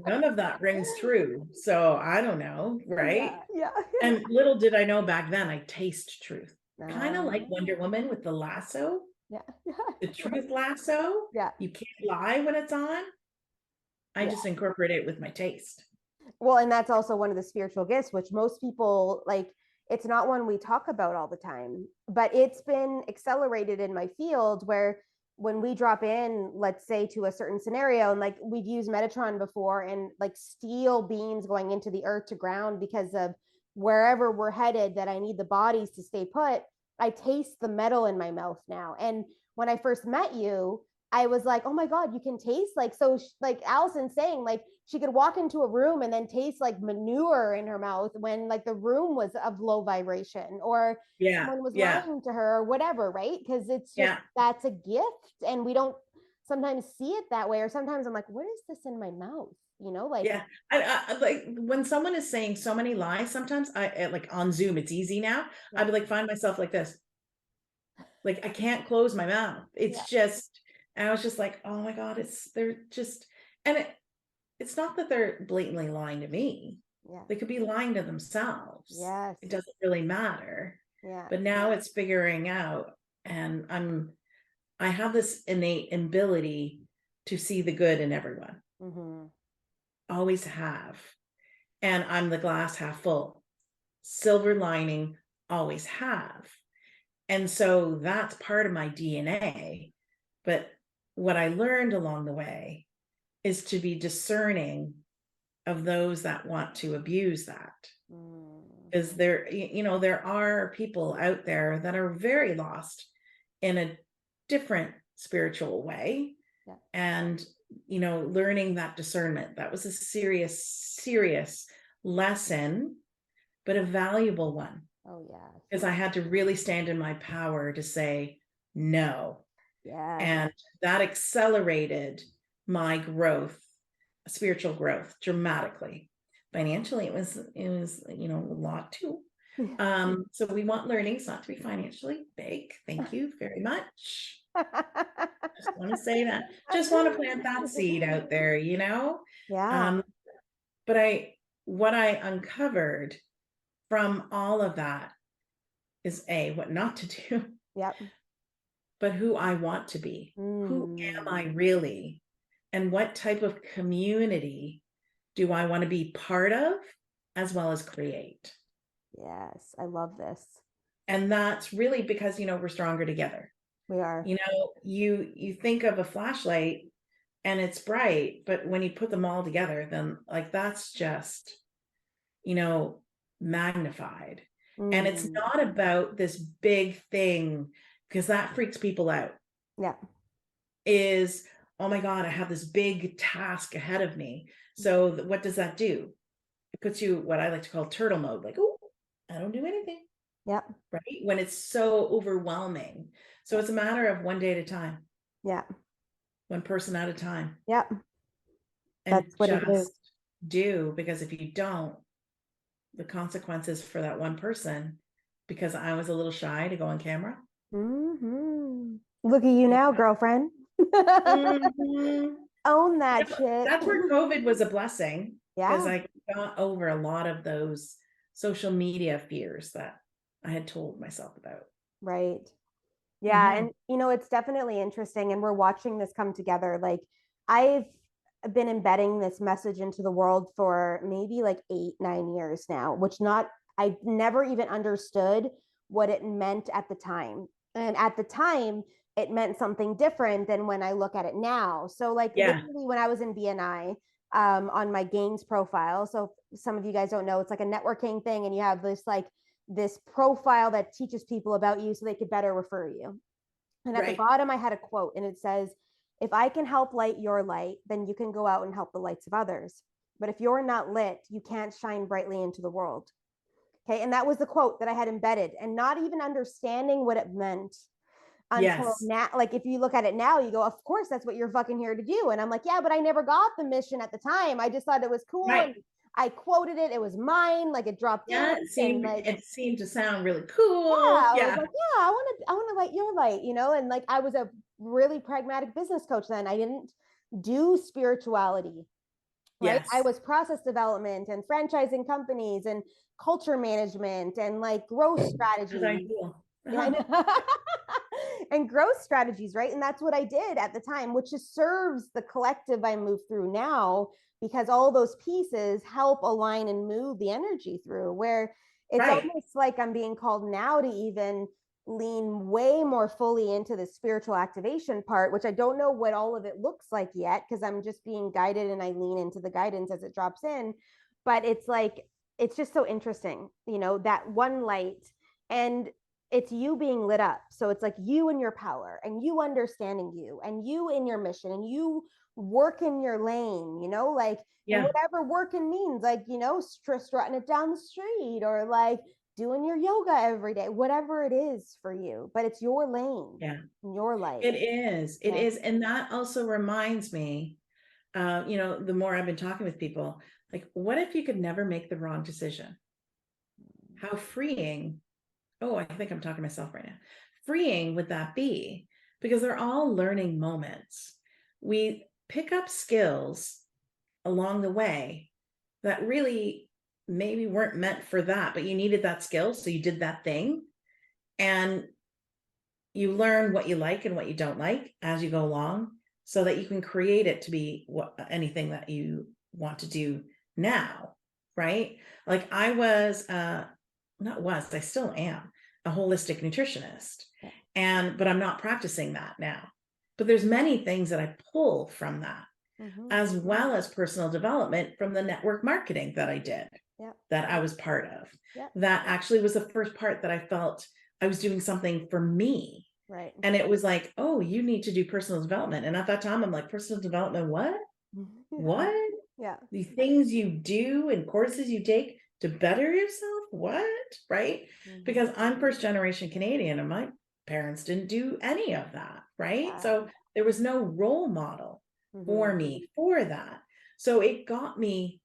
None of that rings true. So I don't know, right? Yeah. And little did I know back then, I taste truth. Kind of like Wonder Woman with the lasso. Yeah. The truth lasso. Yeah. You can't lie when it's on. I just incorporate it with my taste. Well, and that's also one of the spiritual gifts, which most people like, it's not one we talk about all the time, but it's been accelerated in my field where when we drop in, let's say to a certain scenario, and like we've used Metatron before, and like steel beams going into the earth to ground because of wherever we're headed, that I need the bodies to stay put. I taste the metal in my mouth now. And when I first met you, I was like, oh my God, you can taste like, so like Alison saying, like she could walk into a room and then taste like manure in her mouth when like the room was of low vibration, or someone was lying to her or whatever, right? Because it's just, that's a gift, and we don't sometimes see it that way. Or sometimes I'm like, what is this in my mouth? You know, like, I like when someone is saying so many lies, sometimes I like on Zoom, it's easy now. I would like find myself like this. Like I can't close my mouth. It's just, and I was just like, oh my God, they're just, and it's not that they're blatantly lying to me. They could be lying to themselves. Yes. It doesn't really matter. But now it's figuring out, and I have this innate ability to see the good in everyone. Always have. And I'm the glass half full. Silver lining, always have. And so that's part of my DNA. But what I learned along the way is to be discerning of those that want to abuse that. Because there are people out there that are very lost in a different spiritual way. And, learning that discernment, that was a serious lesson, but a valuable one. Oh yeah. Because I had to really stand in my power to say no. And that accelerated my growth, spiritual growth, dramatically. Financially, it was a lot too. So we want learnings not to be financially big. Thank you very much. Just want to say that. Just want to plant that seed out there, But what I uncovered from all of that is what not to do. But who I want to be. Who am I really? And what type of community do I want to be part of, as well as create? Yes, I love this. And that's really because, we're stronger together. We are. You think of a flashlight and it's bright, but when you put them all together, then like that's just, magnified. And it's not about this big thing, because that freaks people out. Yeah. Is, oh my God, I have this big task ahead of me. So what does that do? It puts you what I like to call turtle mode, like, oh, I don't do anything. Yeah. Right. When it's so overwhelming. So it's a matter of one day at a time. Yeah. One person at a time. Yeah. And That's what it is. do, because if you don't, the consequences for that one person, because I was a little shy to go on camera. Look at you now, girlfriend. Own that shit. That's where COVID was a blessing. Because Yeah. I got over a lot of those social media fears that I had told myself about. Right. Yeah. And, it's definitely interesting. And we're watching this come together. Like, I've been embedding this message into the world for maybe like 8-9 years now, I never even understood what it meant at the time. And at the time, it meant something different than when I look at it now. So, like, literally when I was in BNI, on my gains profile. So some of you guys don't know, it's like a networking thing, and you have this profile that teaches people about you so they could better refer you. And at the bottom, I had a quote, and it says, "If I can help light your light, then you can go out and help the lights of others. But if you're not lit, you can't shine brightly into the world." Okay. And that was the quote that I had embedded, and not even understanding what it meant until now. Like, if you look at it now, you go, of course, that's what you're fucking here to do. And I'm like, yeah, but I never got the mission at the time. I just thought it was cool. And I quoted it. It was mine. Like, it dropped in. It seemed to sound really cool. I was like, yeah, I want to light your light, and like, I was a really pragmatic business coach then. I didn't do spirituality. Right. I was process development and franchising companies and culture management and like growth strategies. And growth strategies, right? And that's what I did at the time, which just serves the collective I move through now, because all those pieces help align and move the energy through, where it's almost like I'm being called now to even lean way more fully into the spiritual activation part, which I don't know what all of it looks like yet, because I'm just being guided and I lean into the guidance as it drops in. But it's like, it's just so interesting, that one light, and it's you being lit up. So it's like you and your power, and you understanding you, and you in your mission, and you work in your lane, like, and whatever working means, like, strutting it down the street, or like doing your yoga every day, whatever it is for you, but it's your lane, your life. It is. It is. And that also reminds me, the more I've been talking with people, like, what if you could never make the wrong decision? How freeing. Oh, I think I'm talking to myself right now. Freeing would that be? Because they're all learning moments. We pick up skills along the way that really maybe weren't meant for that, but you needed that skill. So you did that thing, and you learn what you like and what you don't like as you go along, so that you can create it to be anything that you want to do now. Right. Like, I still am a holistic nutritionist, but I'm not practicing that now. But there's many things that I pull from that, as well as personal development from the network marketing that I did, that I was part of. That actually was the first part that I felt I was doing something for me. Right. And it was like, oh, you need to do personal development. And at that time, I'm like, personal development, what? What? Yeah. The things you do and courses you take to better yourself? What? Right? Because I'm first generation Canadian, and my parents didn't do any of that. Right. So there was no role model for me for that. So it got me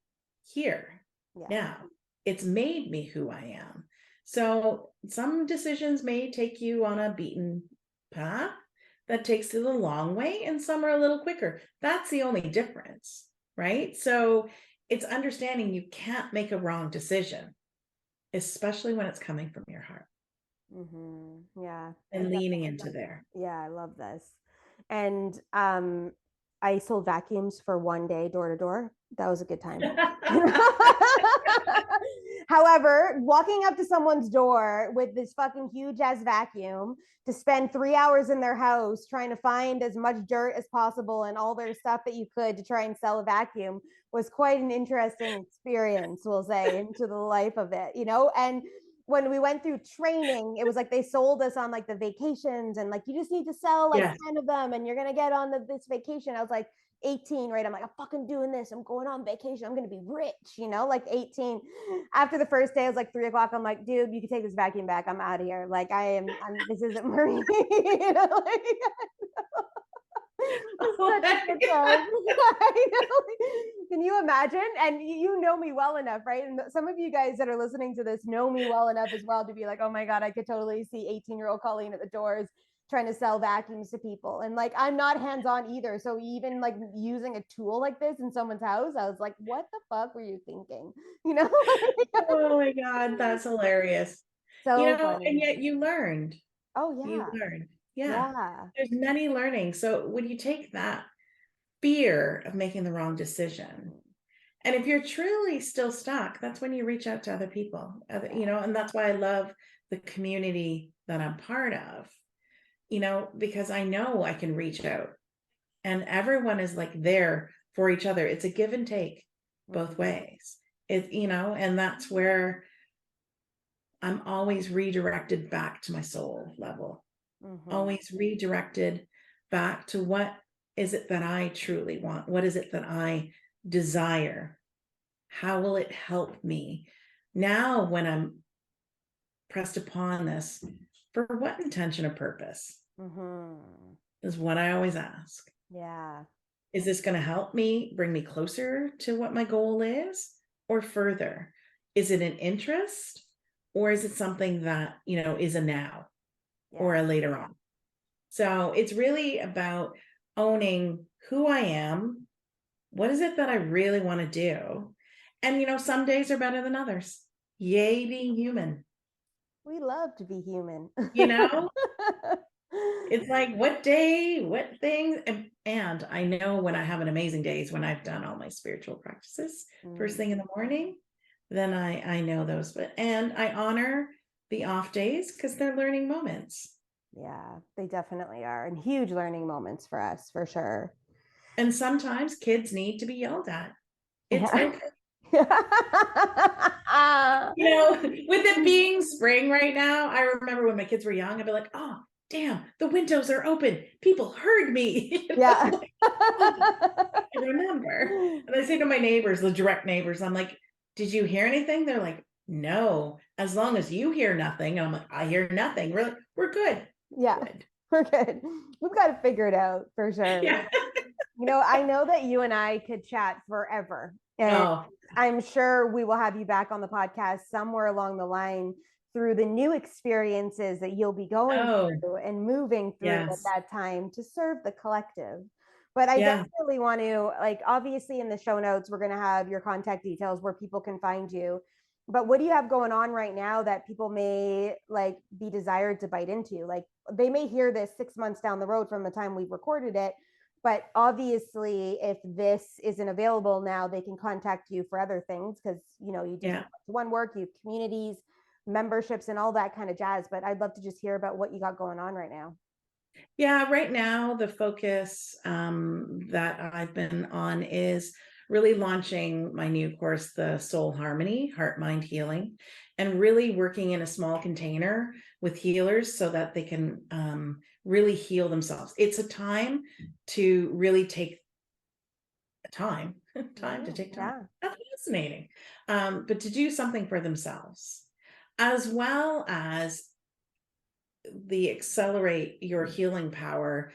here. Now it's made me who I am. So some decisions may take you on a beaten path that takes you the long way, and some are a little quicker. That's the only difference. Right. So it's understanding you can't make a wrong decision, especially when it's coming from your heart. Yeah. And leaning into there. Yeah, I love this. And I sold vacuums for one day, door to door. That was a good time. However, walking up to someone's door with this fucking huge ass vacuum to spend 3 hours in their house trying to find as much dirt as possible and all their stuff that you could to try and sell a vacuum was quite an interesting experience, we'll say, into the life of it, and when we went through training, it was like they sold us on like the vacations and like, you just need to sell like 10 of them and you're going to get on this vacation. I was like 18, right? I'm like, I'm fucking doing this. I'm going on vacation. I'm going to be rich, like 18. After the first day, it was like 3:00. I'm like, dude, you can take this vacuum back. I'm out of here. Like this isn't Marie. Oh, such a good time. Can you imagine? And you know me well enough, right? And some of you guys that are listening to this know me well enough as well to be like, oh my God, I could totally see 18-year-old Colleen at the doors trying to sell vacuums to people. And like, I'm not hands-on either. So even like using a tool like this in someone's house, I was like, what the fuck were you thinking? Oh my God, that's hilarious. So funny. And yet you learned. Oh yeah. You learned. Yeah. Yeah. There's many learning. So when you take that fear of making the wrong decision, and if you're truly still stuck, that's when you reach out to other people, and that's why I love the community that I'm part of, because I know I can reach out and everyone is like there for each other. It's a give and take both ways. And that's where I'm always redirected back to my soul level, always redirected back to what is it that I truly want? What is it that I desire? How will it help me now when I'm pressed upon this? For what intention or purpose is what I always ask. Yeah. Is this going to help me bring me closer to what my goal is or further? Is it an interest or is it something that, is a now or a later on? So it's really about owning who I am. What is it that I really want to do? And, some days are better than others. Yay, being human. We love to be human. It's like what day, what things. And I know when I have an amazing days, when I've done all my spiritual practices first thing in the morning, then I know those. And I honor the off days because they're learning moments. Yeah, they definitely are. And huge learning moments for us, for sure. And sometimes kids need to be yelled at. It's okay. With it being spring right now, I remember when my kids were young, I'd be like, oh, damn, the windows are open. People heard me. Yeah. I remember. And I say to my neighbors, the direct neighbors, I'm like, did you hear anything? They're like, no, as long as you hear nothing. And I'm like, I hear nothing. We're good. Yeah, we're good. We've got to figure it out for sure. Yeah. I know that you and I could chat forever. And I'm sure we will have you back on the podcast somewhere along the line through the new experiences that you'll be going through and moving through at that time to serve the collective. But I definitely want to, obviously in the show notes, we're going to have your contact details where people can find you. But what do you have going on right now that people may be desired to bite into? Like they may hear this 6 months down the road from the time we've recorded it. But obviously, if this isn't available now, they can contact you for other things because, you do one work, you have communities, memberships, and all that kind of jazz. But I'd love to just hear about what you got going on right now. Yeah, right now, the focus that I've been on is really launching my new course, the Soul Harmony, Heart, Mind Healing, and really working in a small container with healers so that they can really heal themselves. It's a time to really take time to take time. Yeah. That's fascinating. But to do something for themselves, as well as the Accelerate Your Healing Power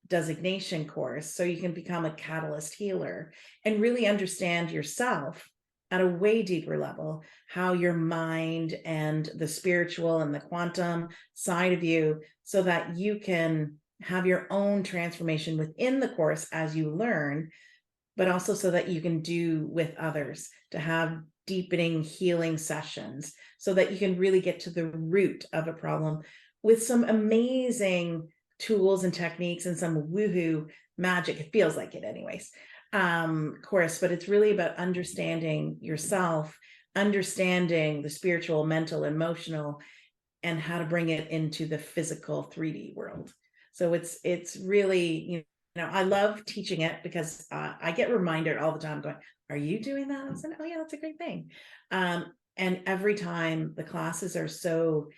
designation course, so you can become a catalyst healer and really understand yourself at a way deeper level, how your mind and the spiritual and the quantum side of you, so that you can have your own transformation within the course as you learn, but also so that you can do with others, to have deepening healing sessions so that you can really get to the root of a problem with some amazing tools and techniques and some woohoo magic. It feels like it anyways, course, but it's really about understanding yourself, understanding the spiritual, mental, emotional, and how to bring it into the physical 3D world. So it's really, I love teaching it because I get reminded all the time going, are you doing that? I said, oh yeah, that's a great thing. And every time the classes are so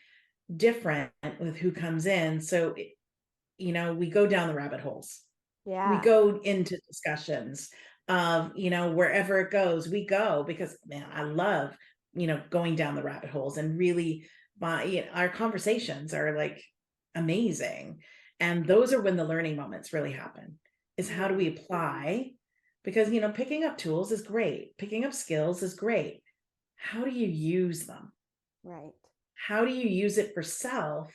different with who comes in. So, we go down the rabbit holes. Yeah. We go into discussions of, wherever it goes, we go, because man, I love, going down the rabbit holes, and really our conversations are like amazing. And those are when the learning moments really happen, is how do we apply? Because, picking up tools is great. Picking up skills is great. How do you use them? Right. How do you use it for self?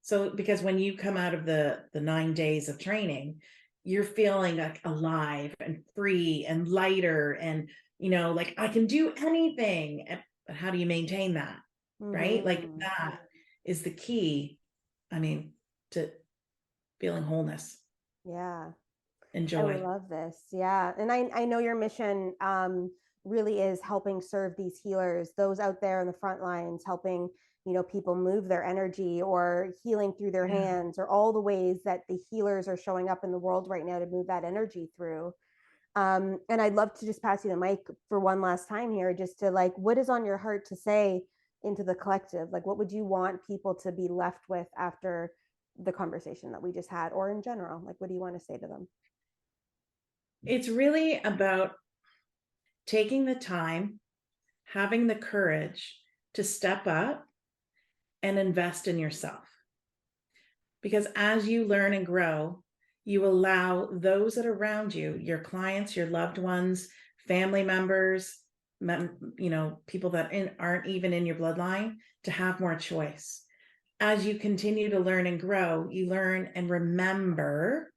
So, because when you come out of the 9 days of training, you're feeling like alive and free and lighter, and like I can do anything. But how do you maintain that? Right? Like that is the key. I mean, to feeling wholeness. Yeah. And I joy. love this. Yeah. And I know your mission really is helping serve these healers, those out there in the front lines, helping, people move their energy, or healing through their hands, or all the ways that the healers are showing up in the world right now to move that energy through. And I'd love to just pass you the mic for one last time here, just to like, what is on your heart to say into the collective? Like, what would you want people to be left with after the conversation that we just had, or in general? Like, what do you want to say to them? It's really about taking the time, having the courage to step up and invest in yourself. Because as you learn and grow, you allow those that are around you, your clients, your loved ones, family members, people that aren't even in your bloodline, to have more choice. As you continue to learn and grow, you learn and remember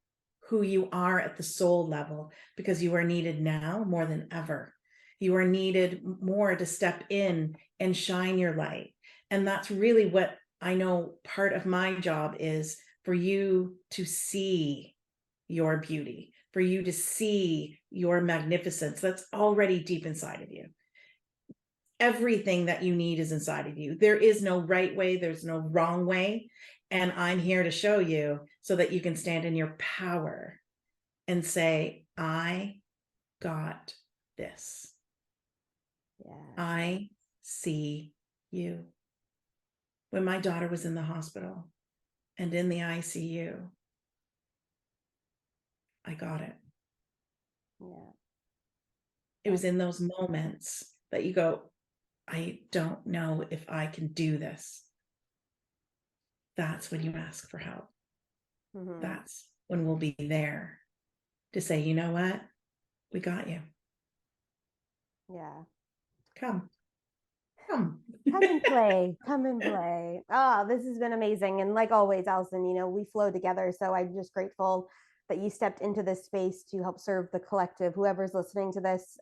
who you are at the soul level, because you are needed now more than ever. You are needed more to step in and shine your light. And that's really what I know part of my job is, for you to see your beauty, for you to see your magnificence that's already deep inside of you. Everything that you need is inside of you. There is no right way, there's no wrong way. And I'm here to show you so that you can stand in your power and say, I got this. Yeah. I see you. When my daughter was in the hospital and in the ICU, I got it. Yeah. It was in those moments that you go, I don't know if I can do this. That's when you ask for help. That's when we'll be there to say, you know what? We got you. Yeah. Come and play. Come and play. Oh, this has been amazing. And like always, Alison, we flow together. So I'm just grateful that you stepped into this space to help serve the collective, whoever's listening to this.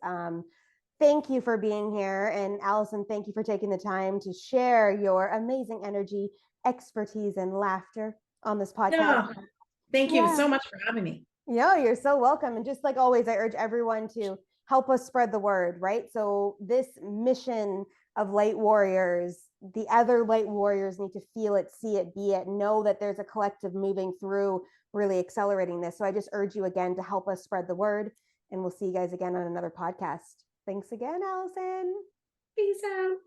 Thank you for being here. And Alison, thank you for taking the time to share your amazing energy, expertise, and laughter on this podcast. No, thank you so much for having me. Yeah, you're so welcome. And just like always, I urge everyone to help us spread the word, right? So this mission of light warriors, the other light warriors need to feel it, see it, be it, know that there's a collective moving through, really accelerating this. So I just urge you again to help us spread the word, and we'll see you guys again on another podcast. Thanks again, Alison. Peace out.